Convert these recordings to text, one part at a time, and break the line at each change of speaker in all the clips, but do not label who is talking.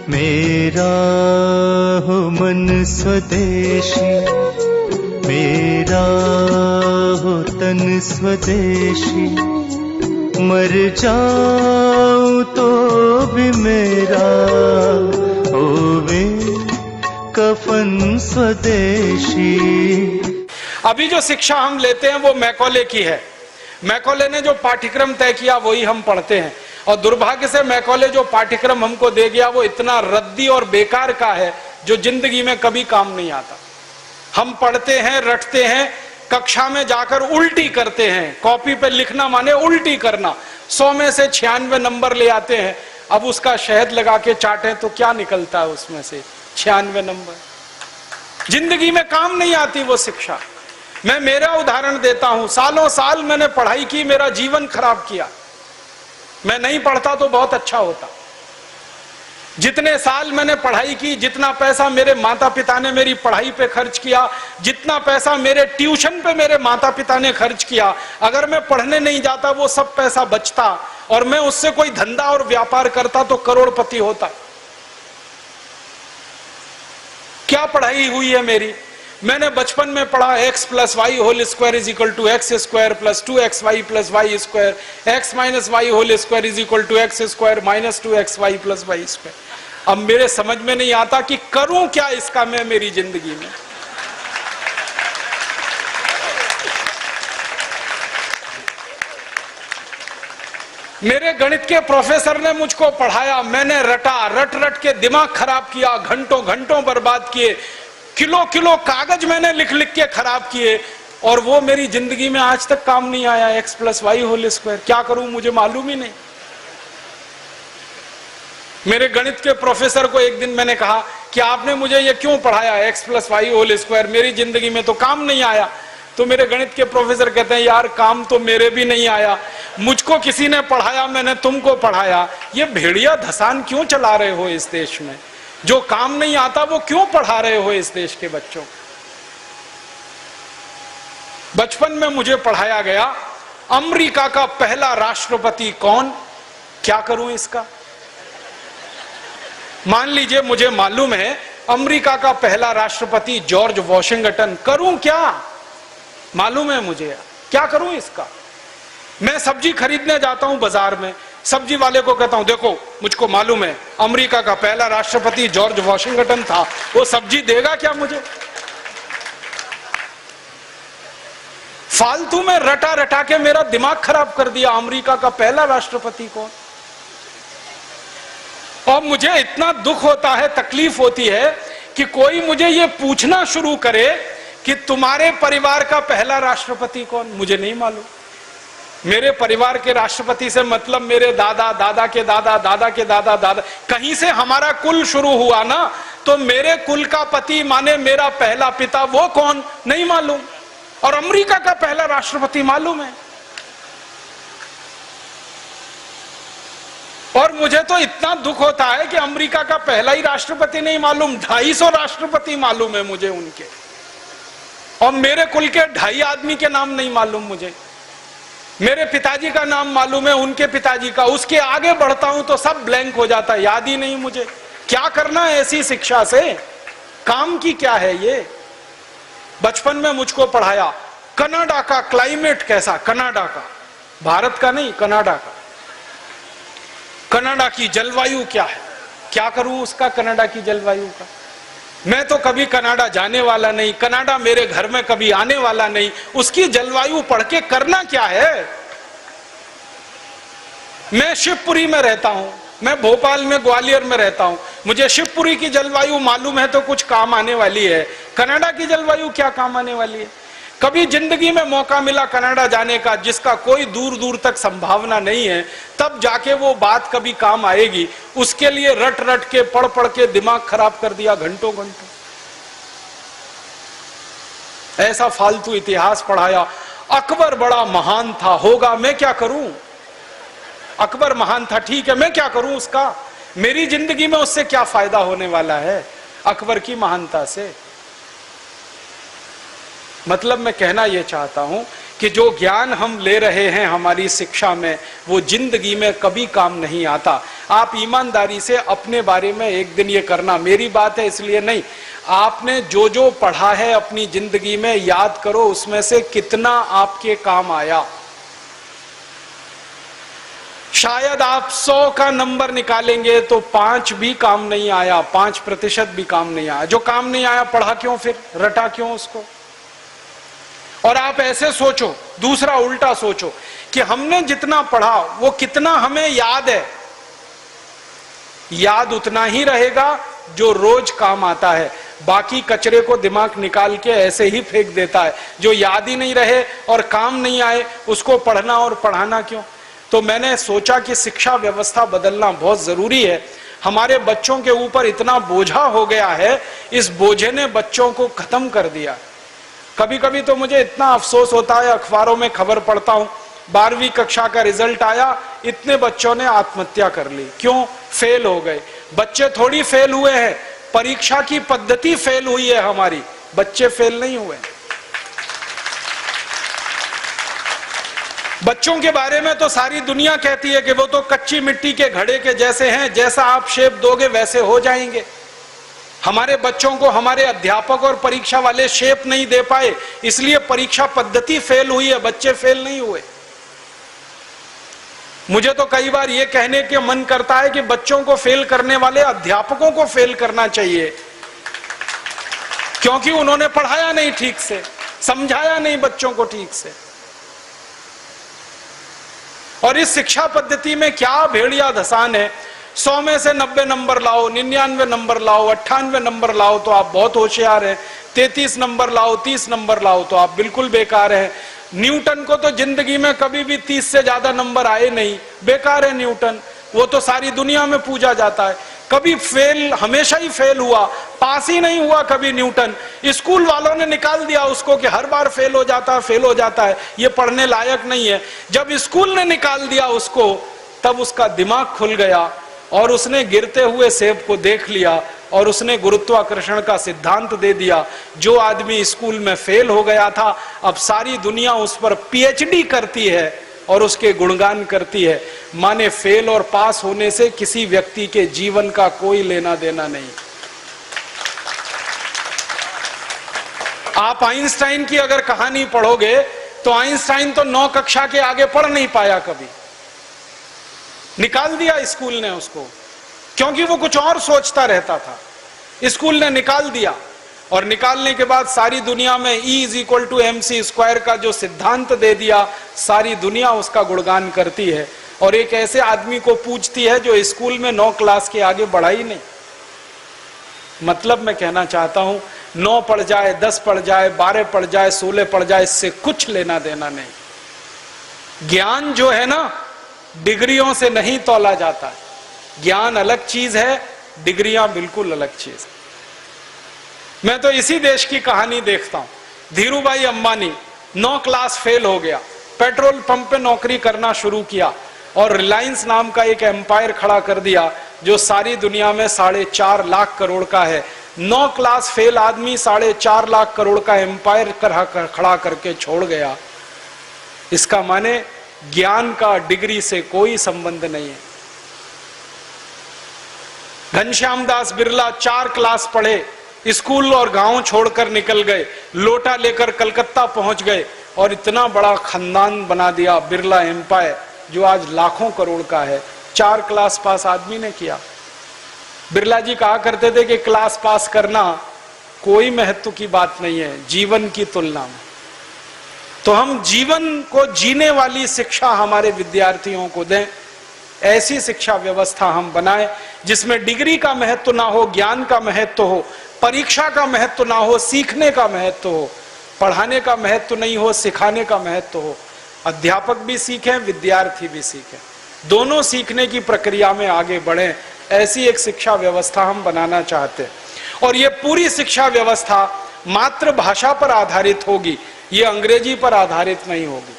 मेरा हो मन स्वदेशी, मेरा हो तन स्वदेशी, मर जाऊं तो भी मेरा होवे कफन स्वदेशी।
अभी जो शिक्षा हम लेते हैं वो मैकॉले की है। मैकॉले ने जो पाठ्यक्रम तय किया वही हम पढ़ते हैं, और दुर्भाग्य से मैकॉले जो पाठ्यक्रम हमको दे गया वो इतना रद्दी और बेकार का है जो जिंदगी में कभी काम नहीं आता। हम पढ़ते हैं, रटते हैं, कक्षा में जाकर उल्टी करते हैं। कॉपी पे लिखना माने उल्टी करना। 100 में से 96 नंबर ले आते हैं। अब उसका शहद लगा के चाटें तो क्या निकलता है उसमें से? 96 नंबर। जिंदगी में काम नहीं आती वो शिक्षा। मैं मेरा उदाहरण देता हूं, सालों साल मैंने पढ़ाई की, मेरा जीवन खराब किया। मैं नहीं पढ़ता तो बहुत अच्छा होता। जितने साल मैंने पढ़ाई की, जितना पैसा मेरे माता पिता ने मेरी पढ़ाई पे खर्च किया, जितना पैसा मेरे ट्यूशन पे मेरे माता पिता ने खर्च किया, अगर मैं पढ़ने नहीं जाता वो सब पैसा बचता और मैं उससे कोई धंधा और व्यापार करता तो करोड़पति होता। क्या पढ़ाई हुई है मेरी? मैंने बचपन में पढ़ा x + y whole square is equal to x square plus 2xy plus y square, x minus y whole square is equal to x square minus 2xy plus y square. अब मेरे समझ में नहीं आता कि करूं क्या इसका मैं मेरी जिंदगी में। मेरे गणित के प्रोफेसर ने मुझको पढ़ाया, मैंने रटा, रट रट के दिमाग खराब किया, घंटों घंटों बर्बाद किए, किलो किलो कागज मैंने लिख लिख के खराब किए, और वो मेरी जिंदगी में आज तक काम नहीं आया। x + y होल स्क्वायर क्या करूं मुझे मालूम ही नहीं। मेरे गणित के प्रोफेसर को एक दिन मैंने कहा कि आपने मुझे ये क्यों पढ़ाया x + y होल स्क्वायर, मेरी जिंदगी में तो काम नहीं आया। तो मेरे गणित के प्रोफेसर कहते हैं, यार काम तो मेरे भी नहीं आया, मुझको किसी ने पढ़ाया, मैंने तुमको पढ़ाया। ये भेड़िया धसान क्यों चला रहे हो इस देश में? जो काम नहीं आता वो क्यों पढ़ा रहे हो इस देश के बच्चों? बचपन में मुझे पढ़ाया गया अमेरिका का पहला राष्ट्रपति कौन, क्या करूं इसका? मान लीजिए मुझे मालूम है अमेरिका का पहला राष्ट्रपति जॉर्ज वॉशिंगटन, करूं क्या? मालूम है मुझे, क्या करूं इसका? मैं सब्जी खरीदने जाता हूं बाजार में, सब्जी वाले को कहता हूं देखो मुझको मालूम है अमेरिका का पहला राष्ट्रपति जॉर्ज वॉशिंगटन था, वो सब्जी देगा क्या मुझे? फालतू में रटा रटा के मेरा दिमाग खराब कर दिया। अमेरिका का पहला राष्ट्रपति कौन? और मुझे इतना दुख होता है, तकलीफ होती है कि कोई मुझे ये पूछना शुरू करे कि तुम्हारे परिवार का पहला राष्ट्रपति कौन? मुझे नहीं मालूम। मेरे परिवार के राष्ट्रपति से मतलब मेरे दादा, दादा के दादा, दादा के दादा, दादा, कहीं से हमारा कुल शुरू हुआ ना, तो मेरे कुल का पति माने मेरा पहला पिता, वो कौन नहीं मालूम। और अमेरिका का पहला राष्ट्रपति मालूम है। और मुझे तो इतना दुख होता है कि अमेरिका का पहला ही राष्ट्रपति नहीं मालूम, 250 राष्ट्रपति मालूम है मुझे उनके, और मेरे कुल के 2.5 आदमी के नाम नहीं मालूम मुझे। मेरे पिताजी का नाम मालूम है, उनके पिताजी का, उसके आगे बढ़ता हूं तो सब ब्लैंक हो जाता है, याद ही नहीं मुझे। क्या करना है ऐसी शिक्षा से? काम की क्या है ये? बचपन में मुझको पढ़ाया कनाडा का क्लाइमेट कैसा, कनाडा का, भारत का नहीं, कनाडा का। कनाडा की जलवायु क्या है, क्या करूं उसका कनाडा की जलवायु का? मैं तो कभी कनाडा जाने वाला नहीं, कनाडा मेरे घर में कभी आने वाला नहीं, उसकी जलवायु पढ़ के करना क्या है? मैं शिवपुरी में रहता हूं, मैं भोपाल में, ग्वालियर में रहता हूं, मुझे शिवपुरी की जलवायु मालूम है तो कुछ काम आने वाली है। कनाडा की जलवायु क्या काम आने वाली है? कभी जिंदगी में मौका मिला कनाडा जाने का, जिसका कोई दूर दूर तक संभावना नहीं है, तब जाके वो बात कभी काम आएगी। उसके लिए रट रट के, पढ़ पढ़ के दिमाग खराब कर दिया घंटों घंटों। ऐसा फालतू इतिहास पढ़ाया। अकबर बड़ा महान था, होगा, मैं क्या करूं? अकबर महान था, ठीक है, मैं क्या करूं उसका? मेरी जिंदगी में उससे क्या फायदा होने वाला है अकबर की महानता से? मतलब मैं कहना यह चाहता हूं कि जो ज्ञान हम ले रहे हैं हमारी शिक्षा में वो जिंदगी में कभी काम नहीं आता। आप ईमानदारी से अपने बारे में एक दिन ये करना, मेरी बात है इसलिए नहीं, आपने जो जो पढ़ा है अपनी जिंदगी में याद करो उसमें से कितना आपके काम आया। शायद आप 100 का नंबर निकालेंगे तो 5 भी काम नहीं आया, 5% भी काम नहीं आया। जो काम नहीं आया पढ़ा क्यों, फिर रटा क्यों उसको? और आप ऐसे सोचो, दूसरा उल्टा सोचो कि हमने जितना पढ़ा वो कितना हमें याद है। याद उतना ही रहेगा जो रोज काम आता है, बाकी कचरे को दिमाग निकाल के ऐसे ही फेंक देता है। जो याद ही नहीं रहे और काम नहीं आए उसको पढ़ना और पढ़ाना क्यों? तो मैंने सोचा कि शिक्षा व्यवस्था बदलना बहुत जरूरी है। हमारे बच्चों के ऊपर इतना बोझा हो गया है, इस बोझे ने बच्चों को खत्म कर दिया। कभी कभी तो मुझे इतना अफसोस होता है, अखबारों में खबर पढ़ता हूं 12वीं कक्षा का रिजल्ट आया, इतने बच्चों ने आत्महत्या कर ली। क्यों? फेल हो गए। बच्चे थोड़ी फेल हुए हैं, परीक्षा की पद्धति फेल हुई है हमारी, बच्चे फेल नहीं हुए। बच्चों के बारे में तो सारी दुनिया कहती है कि वो तो कच्ची मिट्टी के घड़े के जैसे हैं, जैसा आप शेप दोगे वैसे हो जाएंगे। हमारे बच्चों को हमारे अध्यापक और परीक्षा वाले शेप नहीं दे पाए, इसलिए परीक्षा पद्धति फेल हुई है, बच्चे फेल नहीं हुए। मुझे तो कई बार ये कहने के मन करता है कि बच्चों को फेल करने वाले अध्यापकों को फेल करना चाहिए, क्योंकि उन्होंने पढ़ाया नहीं ठीक से, समझाया नहीं बच्चों को ठीक से। और इस शिक्षा पद्धति में क्या भेड़िया धसान है, 100 में से 90 नंबर लाओ, 99 नंबर लाओ, 98 नंबर लाओ तो आप बहुत होशियार हैं, 33 नंबर लाओ, 30 नंबर लाओ तो आप बिल्कुल बेकार हैं। न्यूटन को तो जिंदगी में कभी भी 30 से ज्यादा नंबर आए नहीं, बेकार है न्यूटन, वो तो सारी दुनिया में पूजा जाता है। कभी फेल, हमेशा ही फेल हुआ, पास ही नहीं हुआ कभी न्यूटन। स्कूल वालों ने निकाल दिया उसको कि हर बार फेल हो जाता है, ये पढ़ने लायक नहीं है। जब स्कूल ने निकाल दिया उसको, तब उसका दिमाग खुल गया और उसने गिरते हुए सेब को देख लिया और उसने गुरुत्वाकर्षण का सिद्धांत दे दिया। जो आदमी स्कूल में फेल हो गया था, अब सारी दुनिया उस पर पीएचडी करती है और उसके गुणगान करती है। माने फेल और पास होने से किसी व्यक्ति के जीवन का कोई लेना देना नहीं। आप आइंस्टाइन की अगर कहानी पढ़ोगे तो आइंस्टाइन तो 9 कक्षा के आगे पढ़ नहीं पाया कभी, निकाल दिया स्कूल ने उसको, क्योंकि वो कुछ और सोचता रहता था। स्कूल ने निकाल दिया और निकालने के बाद सारी दुनिया में E = mc² का जो सिद्धांत दे दिया, सारी दुनिया उसका गुणगान करती है और एक ऐसे आदमी को पूछती है जो स्कूल में 9 क्लास के आगे बढ़ा ही नहीं। मतलब मैं कहना चाहता हूं, 9 पढ़ जाए, 10 पढ़ जाए, 12 पढ़ जाए, 16 पढ़ जाए, इससे कुछ लेना देना नहीं। ज्ञान जो है ना, डिग्रियों से नहीं तौला जाता है। ज्ञान अलग चीज है, डिग्रियां बिल्कुल अलग चीज है। मैं तो इसी देश की कहानी देखता हूं। धीरूभाई अंबानी 9 क्लास फेल हो गया, पेट्रोल पंप पे नौकरी करना शुरू किया और रिलायंस नाम का एक एम्पायर खड़ा कर दिया जो सारी दुनिया में 4.5 लाख करोड़ का है। 9 क्लास फेल आदमी 4.5 लाख करोड़ का एम्पायर खड़ा करके छोड़ गया। इसका माने ज्ञान का डिग्री से कोई संबंध नहीं है। घनश्याम दास बिरला 4 क्लास पढ़े, स्कूल और गांव छोड़कर निकल गए, लोटा लेकर कलकत्ता पहुंच गए और इतना बड़ा खानदान बना दिया, बिरला एम्पायर, जो आज लाखों करोड़ का है। 4 क्लास पास आदमी ने किया। बिरला जी कहा करते थे कि क्लास पास करना कोई महत्व की बात नहीं है जीवन की तुलना में। तो हम जीवन को जीने वाली शिक्षा हमारे विद्यार्थियों को दें, ऐसी शिक्षा व्यवस्था हम बनाएं जिसमें डिग्री का महत्व ना हो, ज्ञान का महत्व हो, परीक्षा का महत्व ना हो, सीखने का महत्व हो, पढ़ाने का महत्व नहीं हो, सिखाने का महत्व हो। अध्यापक भी सीखें, विद्यार्थी भी सीखें, दोनों सीखने की प्रक्रिया में आगे बढ़ें। ऐसी एक शिक्षा व्यवस्था हम बनाना चाहते हैं और ये पूरी शिक्षा व्यवस्था मातृभाषा पर आधारित होगी, ये अंग्रेजी पर आधारित नहीं होगी।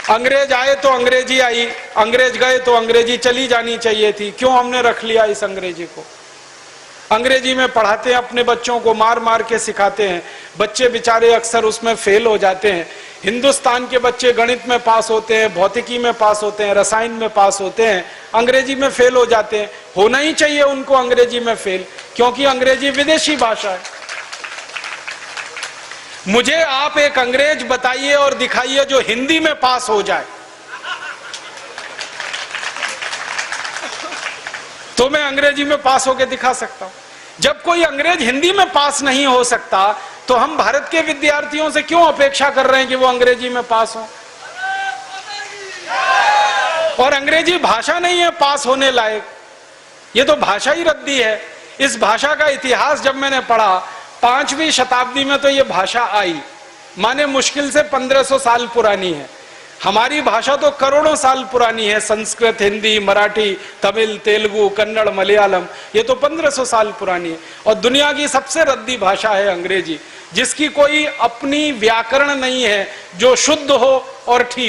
अंग्रेज आए तो अंग्रेजी आई, अंग्रेज गए तो अंग्रेजी चली जानी चाहिए थी। क्यों हमने रख लिया इस अंग्रेजी को? अंग्रेजी में पढ़ाते हैं अपने बच्चों को, मार मार के सिखाते हैं, बच्चे बेचारे अक्सर उसमें फेल हो जाते हैं। हिंदुस्तान के बच्चे गणित में पास होते हैं, भौतिकी में पास होते हैं, रसायन में पास होते हैं, अंग्रेजी में फेल हो जाते हैं। होना ही चाहिए उनको अंग्रेजी में फेल, क्योंकि अंग्रेजी विदेशी भाषा है। मुझे आप एक अंग्रेज बताइए और दिखाइए जो हिंदी में पास हो जाए, तो मैं अंग्रेजी में पास होकर दिखा सकता हूं। जब कोई अंग्रेज हिंदी में पास नहीं हो सकता, तो हम भारत के विद्यार्थियों से क्यों अपेक्षा कर रहे हैं कि वो अंग्रेजी में पास हो? और अंग्रेजी भाषा नहीं है पास होने लायक, ये तो भाषा ही रद्दी है। इस भाषा का इतिहास जब मैंने पढ़ा, 5वीं शताब्दी में तो ये भाषा आई, माने मुश्किल से 1500 साल पुरानी है। हमारी भाषा तो करोड़ों साल पुरानी है, संस्कृत, हिंदी, मराठी, तमिल, तेलुगु, कन्नड़, मलयालम, ये तो 1500 साल पुरानी है। और दुनिया की सबसे रद्दी भाषा है अंग्रेजी, जिसकी कोई अपनी व्याकरण नहीं है जो शुद्ध हो और ठीक